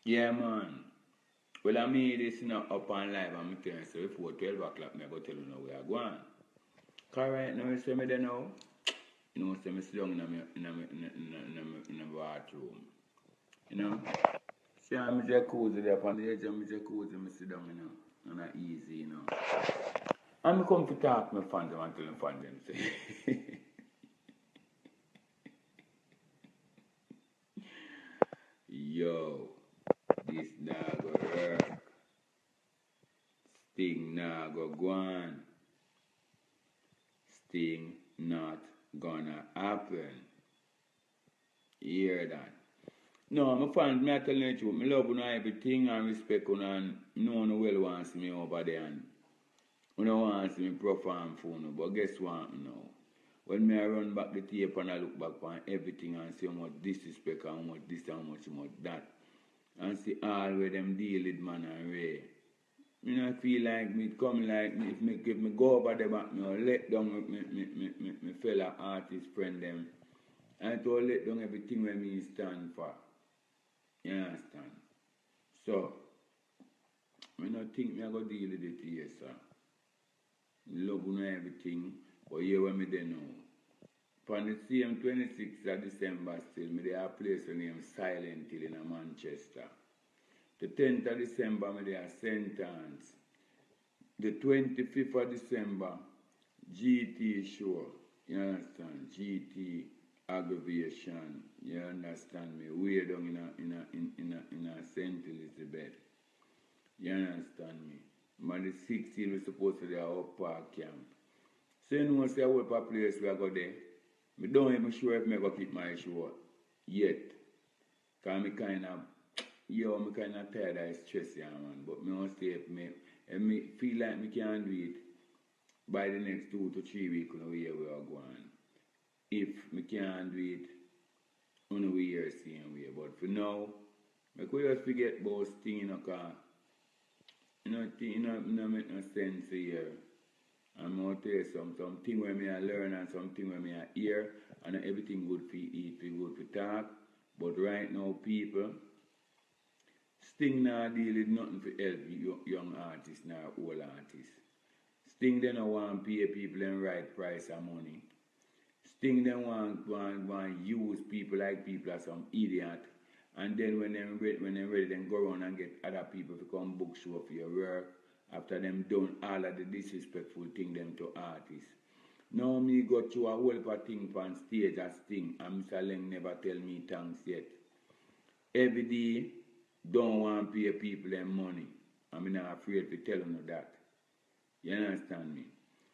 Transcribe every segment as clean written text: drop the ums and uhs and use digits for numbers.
Yeah, man. Well, I mean, this you know, up on live, I'm telling you, so before 12 o'clock, I go tell you now where I go on. Because right now, you see me there now, you know, see me sit down in a bathroom. You know? See, I'm jacuzzi there upon the edge of my jacuzzi, I sit down, you know, and I easy, you know. And I come to talk to my fans, I want to tell them fans them, say. Yo, this nah go work. Sting nah go on. Sting not gonna happen. You hear that? No, my fans, me I tell you the truth. Me love you everything and respect you and no one well wants to see me over there and you don't want to see me perform for you. But guess what now? When me I run back the tape and I look back on everything and see how much disrespect and how much this and how much that and see all where them deal with man and Ray. Me not feel like me come like me if me go over the back me or let down me fella artist friend them and to let down everything where me stand for. You understand? So I don't think me I go deal with it here, sir. Love you everything, but here when me there now. On the same 26th of December still, me there a place named Silent Hill in Manchester. The 10th of December, me there St. Anne's. The 25th of December, GT show. You understand? GT aggravation. You understand me? Way down in a St. Elizabeth. You understand me? On the 16th, we're supposed to be at our park camp. So you know, say I work a place where I go there. I don't even sure if I go keep my show yet. Because I'm kind of tired of stress, yeah, man. But I want to stay if me feel like I can't do it by the next 2 to 3 weeks, you know, where we are going. If I can't do it, you know, we are seeing way. But for now, I could just forget about things, you know, because it make no sense here. I'm going to tell you something where I learn and something where I hear, and everything good for eat, good for talk. But right now, people, Sting not deal with nothing for help young artists nor old artists. Sting they don't want to pay people in right price of money. Sting they want use people like people as some idiot. And then when they're ready, then go around and get other people to come book show for your work after them done all of the disrespectful thing them to artists. Now me go through a whole heap of thing on stage as Sting and Mr. Leng never tell me thanks yet. Every day, don't want to pay people them money. I'm not afraid to tell you that. You understand me?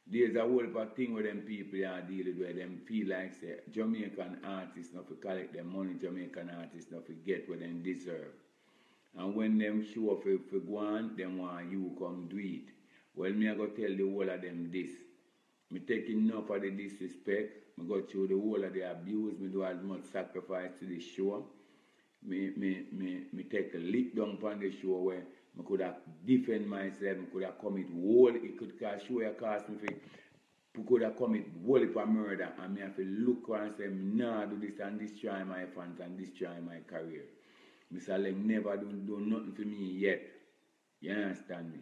There's a whole heap of thing with them people are dealing with them feel like say Jamaican artists not to collect their money, Jamaican artists not to get what they deserve. And when them show up for go on, them want you come do it. Well, me I go tell the whole of them this. Me take enough of the disrespect. Me go through the whole of the abuse. Me do as much sacrifice to the show. Me take a lick down on the show where I could have defend myself, I could have commit whole, it could cause show a cost me for could have commit whole for murder and me have to look and say nah do this and destroy my fans and destroy my career. Mr. Leng never do nothing for me yet. You understand me?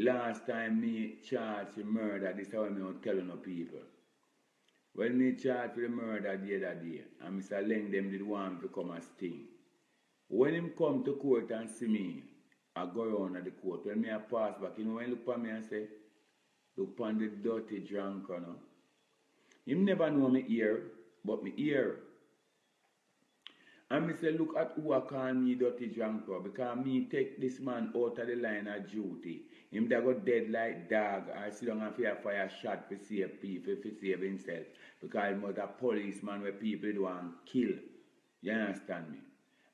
Last time me charged for murder, this is how I'm telling the people. When me charged for the murder the other day, and Mr. Leng them did want to come as Sting. When him come to court and see me, I go around at the court. When me I pass back, you know when he look at me and say, look upon the dirty drunk, you know. Him never know me ear, but me ear. And me say, look at who I call me dirty drunk for, because me take this man out of the line of duty. Him that got dead like dog, I sit down and fire shot for save people, for save himself. Because he was a policeman where people do want kill. You understand me?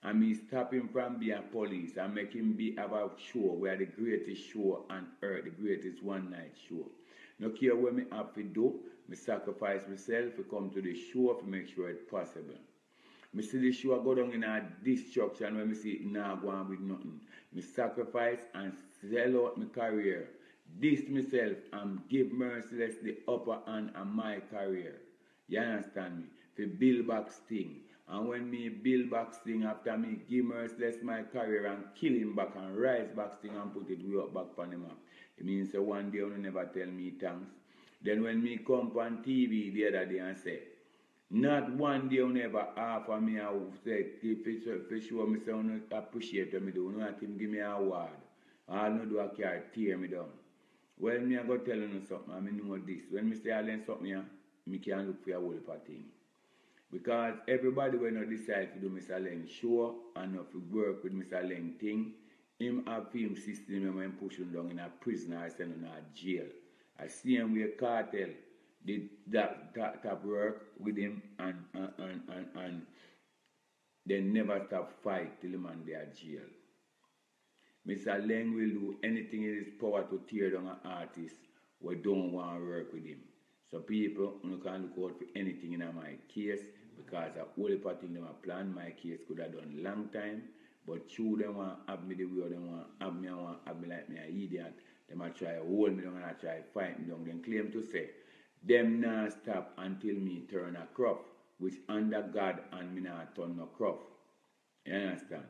And me stop him from being a police and make him be about show where the greatest show on earth, the greatest one night show. No care what me have to do, me sacrifice myself to come to the show to make sure it's possible. Me see the show go down in a destruction when me see it now go on with nothing. Me sacrifice and sell out my career. This myself and give merciless the upper hand on my career. You understand me? To build back Sting. And when me build back thing after me give merciless my career and kill him back and rise back thing and put it way up back on the map. It means so one day you never tell me thanks. Then when me come on TV the other day and say, not one day you never offer me a say, if you show me so you appreciate what me do, you not even give me an award. All no do I care tear me down. Well, me I go tell you something, I know this. When me say I learn something here, me can look for a whole heap of thing. Because everybody when you decide to do Mr. Leng show and not to work with Mr. Leng thing, him have film system when push him down in a prison or send him in a jail. I see him with a cartel did that work with him and they never stop fight till him and they are jail. Mr. Leng will do anything in his power to tear down an artist who don't want to work with him. So people, you can look out for anything in my case because a whole heap of things them plan my case could have done long time, but true they want to have me the way they want to have me, I want to have me like me an idiot. They might try to hold me down and I try to fight me down. Then claim to say, them not stop until me turn a crop, which under God and me not turn no crop. You understand?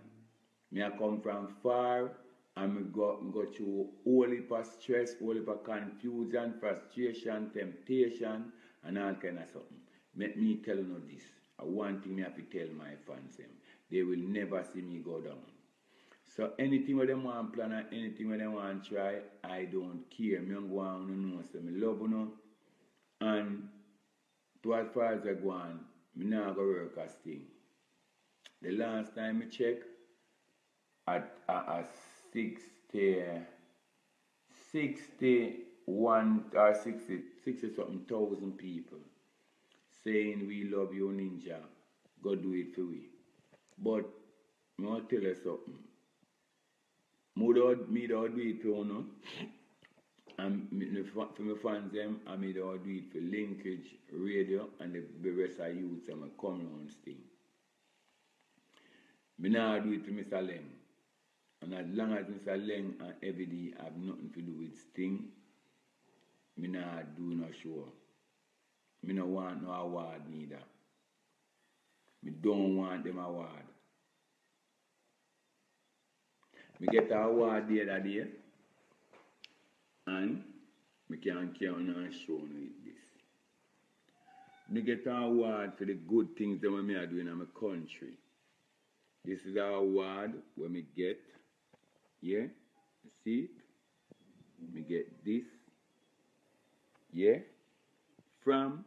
Me I come from far and me go through all heap of stress, all heap of confusion, frustration, temptation, and all kind of something. Let me tell you this. One thing me have to tell my fans them. They will never see me go down. So anything where they want to plan or anything where they want to try, I don't care. Me don't go on and know so me love you know. And to as far as I go on, me not go work as thing. The last time I check at 61 or 60 something thousand people saying we love you Ninja, go do it for we. But I want to tell you something. Me don't do it for you know. And for my fans them, I don't do it for Linkage Radio and the rest of youths and my common thing. Me not do it for Mr. Leng. And as long as Mr. Leng and everyday have nothing to do with Sting, me not do no show. Me no want no award neither. Me don't want them award. Me get an award the other day and me can't carry on and show no with this. Me get an award for the good things that me are doing in my country. This is an award where me get, yeah, you see it? Me get this, yeah, from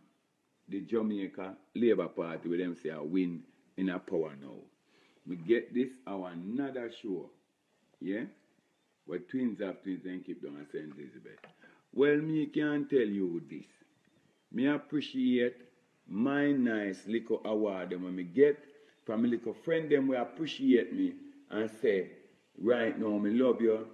the Jamaica Labour Party where them say I win in a power now. We get this our another show, yeah, where twins have twins and keep down at St. Elizabeth. Well, me can tell you this. Me appreciate my nice little award when me get from a little friend them will appreciate me and say, right now, me love you,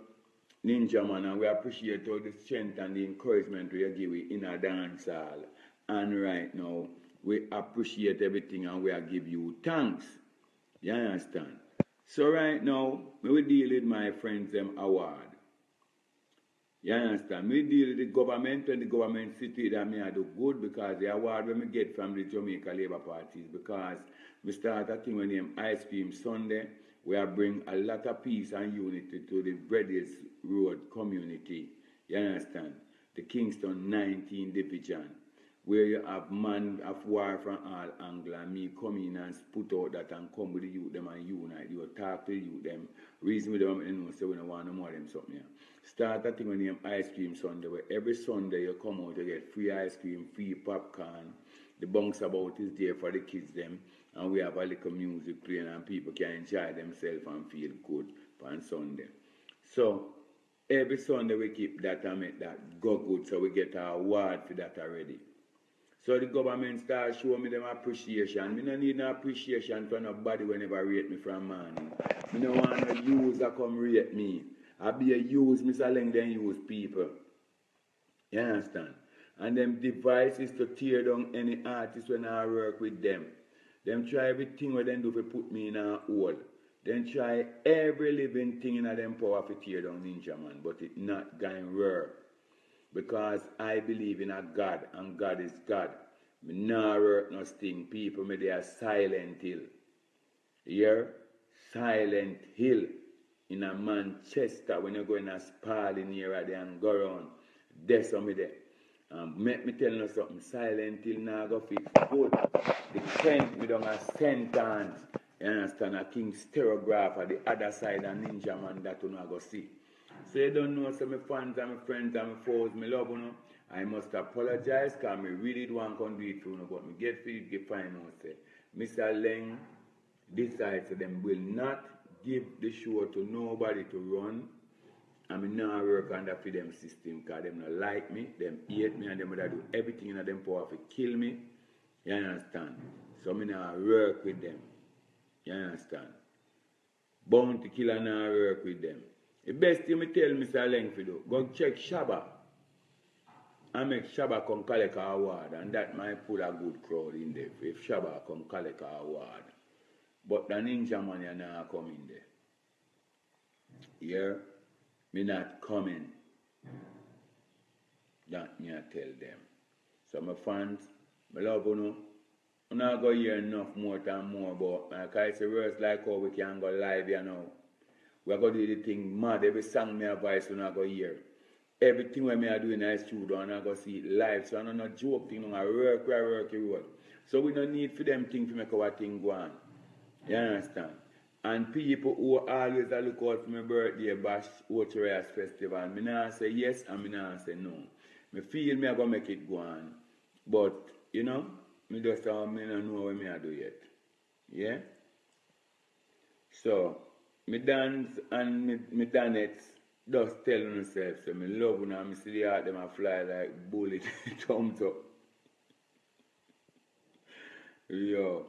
Ninja man, and we appreciate all the strength and the encouragement we give you in a dance hall. And right now, we appreciate everything and we are give you thanks. You understand? So right now, we deal with my friends them award. You understand? We deal with the government and the government city that me I do good because the award when we get from the Jamaica Labour Party is because we start a thing when name Ice Cream Sunday, where I bring a lot of peace and unity to the Breadis Road community. You understand? The Kingston 19 division, where you have man of war from all angles, and me come in and put out that and come with the youth them and unite. You talk to the youth them, reason with them and know so we don't want no more of them something here. Start a thing when name Ice Cream Sunday, where every Sunday you come out, you get free ice cream, free popcorn. The bunks about is there for the kids them, and we have a little music playing and people can enjoy themselves and feel good on Sunday. So every Sunday we keep that and make that go good, so we get our award for that already. So the government starts showing me them appreciation. Me no need no appreciation from nobody whenever rate me from morning. Me no want no user come rate me. I be a use Mr. Leng then use people. You understand? And them device is to tear down any artist when I work with them. Them try everything what them do to put me in a hole. Then try every living thing in them power to tear down Ninja man, but it not going to work. Because I believe in a God, and God is God. Me nah work no sting. People me they are silent till. Here, Silent Hill in a Manchester when you go in a Spalding here there and go around. That's how me there. Make me tell you something. Silent Hill now go fix good. The Kent me down a sentence. You understand? A King Sterograph at the other side and Ninja Man that you not go see. So you don't know, so my fans and my friends and my foes, my love, you know. I must apologize because I really don't want to do it for you, but I get for you, get fine out. Say, Mr. Leng decides that them will not give the show to nobody to run. And I now work under for them system because them not like me, them hate me, and them would do everything in them power to kill me. You understand? So I now work with them. You understand? Bounty killer now work with them. The best thing I tell Mr. Leng to do, go check Shabba. I make Shabba come collect an award, and that might put a good crowd in there if Shabba come collect an award. But the Ninja Man you not come in there. Yeah? Me not coming. That me I tell them. So my fans, my love you know, I'm not going to hear enough more than more about because it's a worse like how we can go live you know. We're going to do the thing mad. Every song me advice we're not going to hear. Everything when me I do in the studio and I go see it live. So I'm not joke thing, I work road. So we don't need for them things to make our thing go on. You understand? And people who always look out for my birthday bash Otorias Festival, me not say yes and me not say no. Me feel me I gonna make it go on. But, you know, me just me don't know what me I do yet. Yeah? So, me dance and me dance just telling myself, so me love when I see the heart them a fly like bullet thumbs up. Yo,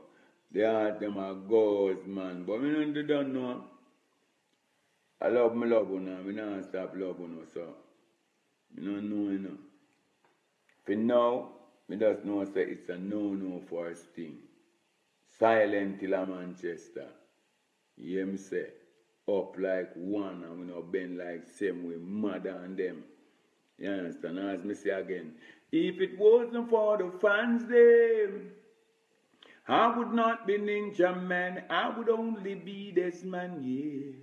the heart them a goes, man. But me don't know. I love me love now. Me not stop love now, so me don't know, you know. For now, me just know say it's a no for a thing. Silent till a Manchester. You hear me say? Up like one and we not bend like same way mad than them. You understand? As me say again, if it wasn't for the fans them, I would not be Ninja Man, I would only be this man, yes.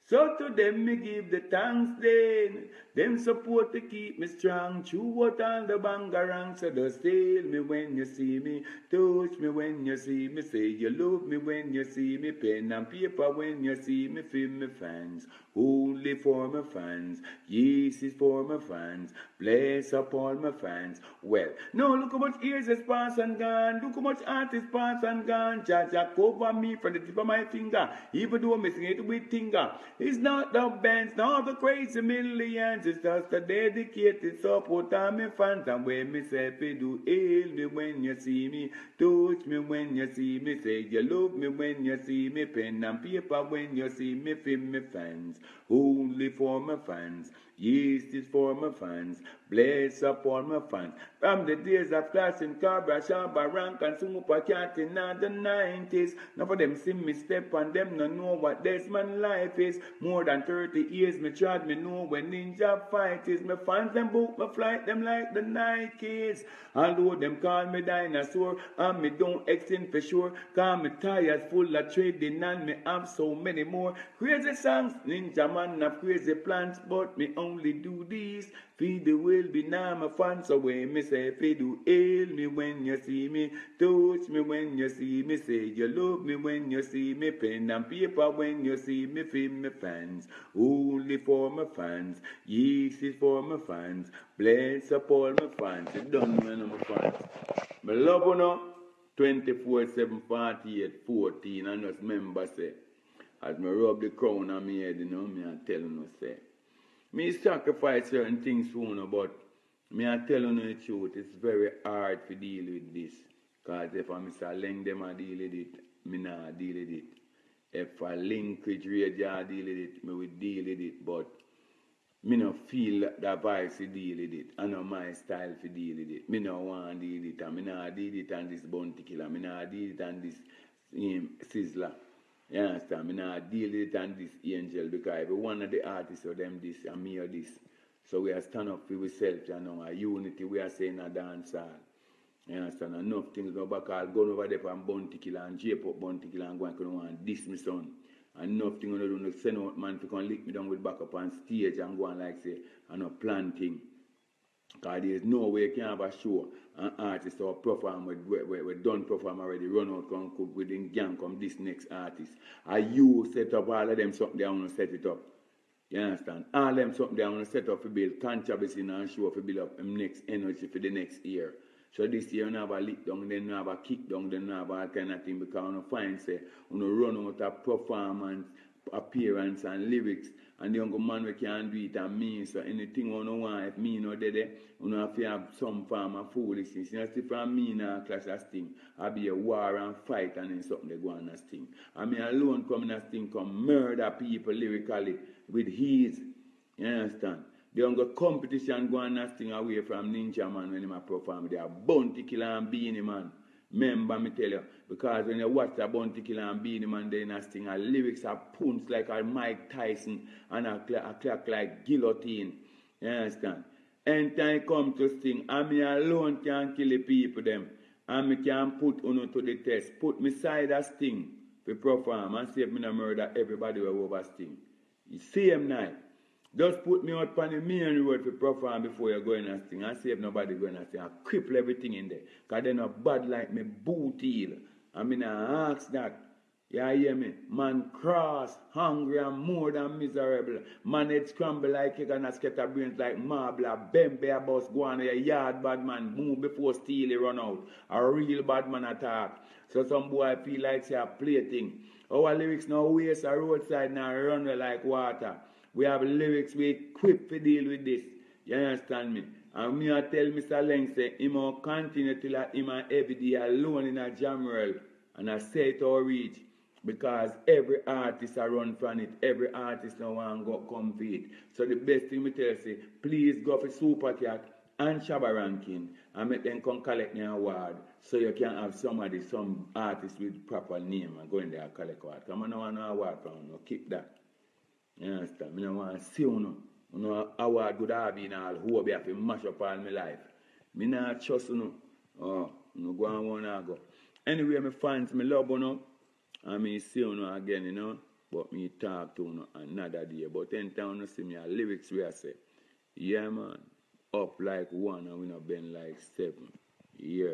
So to them me give the thanks then, them support to keep me strong, true what all the bangarang, so just tell me when you see me, touch me when you see me, say you love me when you see me, pen and paper when you see me, feel me fans, only for my fans, yes is for my fans, bless up all my fans. Well, now look how much years has passed and gone, look how much art is passed and gone, Jaja cover me from the tip of my finger, even though I'm missing it with finger. It's not the bands, not the crazy millions. It's just a dedicated support on me fans. And when me say do hail me when you see me, touch me when you see me, say you love me when you see me, pen and paper when you see me, feel me fans. Only for my fans, yes, it's for my fans. Bless upon my fans. From the days of clashing Cabra, Shabba, Rank, and Super Cat in the 90s. Now for them see me step on them, no know what this man life is. More than 30 years, me tried, me know when ninja fight is. Me fans them book, me flight them like the Nikes. Although them call me dinosaur, and me don't extend for sure. Cause me tires full of trading and me have so many more. Crazy songs, Ninja Man have crazy plans, but me only do these. Feed the will be now my fans away. Me say, feed do hail me when you see me, touch me when you see me, say you love me when you see me, pen and paper when you see me, feel me fans, only for my fans, yes is for my fans, bless up all my fans, you don't know my fans. Me love you know, 24/7/48/14, and just remember say, as me rub the crown on me head, you know, me I tell you say, me sacrifice certain things for you, but me I tell you the truth, it's very hard to deal with this. Because if I Mr. Leng them I deal with it, me not deal with it. If I linkage radio deal with it, me will deal with it. But me no feel that vibe to deal with it. I know my style to deal with it. Me no want to deal with it. And me not deal with it on this bounty killer. Me not deal with it on this sizzler. You understand? Me not deal with it on this angel because every one of the artists of them this and me or this. So we are stand up for ourselves, you know, a unity we are saying a dance hall. You understand? Enough things go back, I'll go over there from Bounty Killer and jape up Bounty Killer and go and want to diss me son. And enough things I do not send out man to come lick me down with back up on stage and go and like say, I know planting. Because there is no way you can have a show an artist or perform we done perform already, run out, come cook within gang, come this next artist. And you set up all of them something they want to set it up. You understand? All them something they want to set up for build controversy and show for build up next energy for the next year. So this year you have a lick down, then you have a kick down, then you have all kind of thing because you find say you run out of performance, appearance and lyrics. And the young man we can't do it and me. So anything you want, if me no there, you have to have some form of foolishness. You know, see from me now clash as thing. I'll be a war and fight and then something they go on as thing. I mean alone coming as thing come murder people lyrically with his. You understand? The younger competition go on as thing away from Ninja Man when he perform. They are Bounty Killer and Beanie Man. Remember me tell you, because when you watch the Bounty Killer and Beanie Man, then a thing, our lyrics are punched like a Mike Tyson and a clock like guillotine. You understand? Anytime it come to sing, and me alone can kill the people them. And me can put uno to the test. Put me side a sting to perform and see if me no murder everybody who over sting. You see him now. Just put me out on the main road for perform before you go in and sing. And see if nobody go in and sing. I cripple everything in there. Because they're not bad like me boot heel. I mean, I ask that. You hear me? Man cross, hungry and more than miserable. Man head scramble like you gonna scatter brains like marble. Bembe a bus go on a yard bad man. Move before steel run out. A real bad man attack. So some boy feel like say a plaything. Our lyrics now waste a roadside now run like water. We have lyrics we equipped to deal with this. You understand me? And me I tell Mr. Leng say he will continue till him and every day alone in a jam world. And I say it all reach. Because every artist I run from it. Every artist now want to go compete. So the best thing me tell you say, please go for Super Cat and Shabba Ranking and make them come collect their award. So you can have somebody, some artist with proper name and go in there and collect award. Because I don't want no award from you. Keep that. You understand? I don't want to see you. No award good have been all who be have to mash up all my life. I don't trust you. Oh, no go and want to go. Anyway, my fans, I love you. And me see you again, you know. But me talk to you another day. But anytime you see me, lyrics where I say, yeah man, up like one and we not been like 7. Yeah.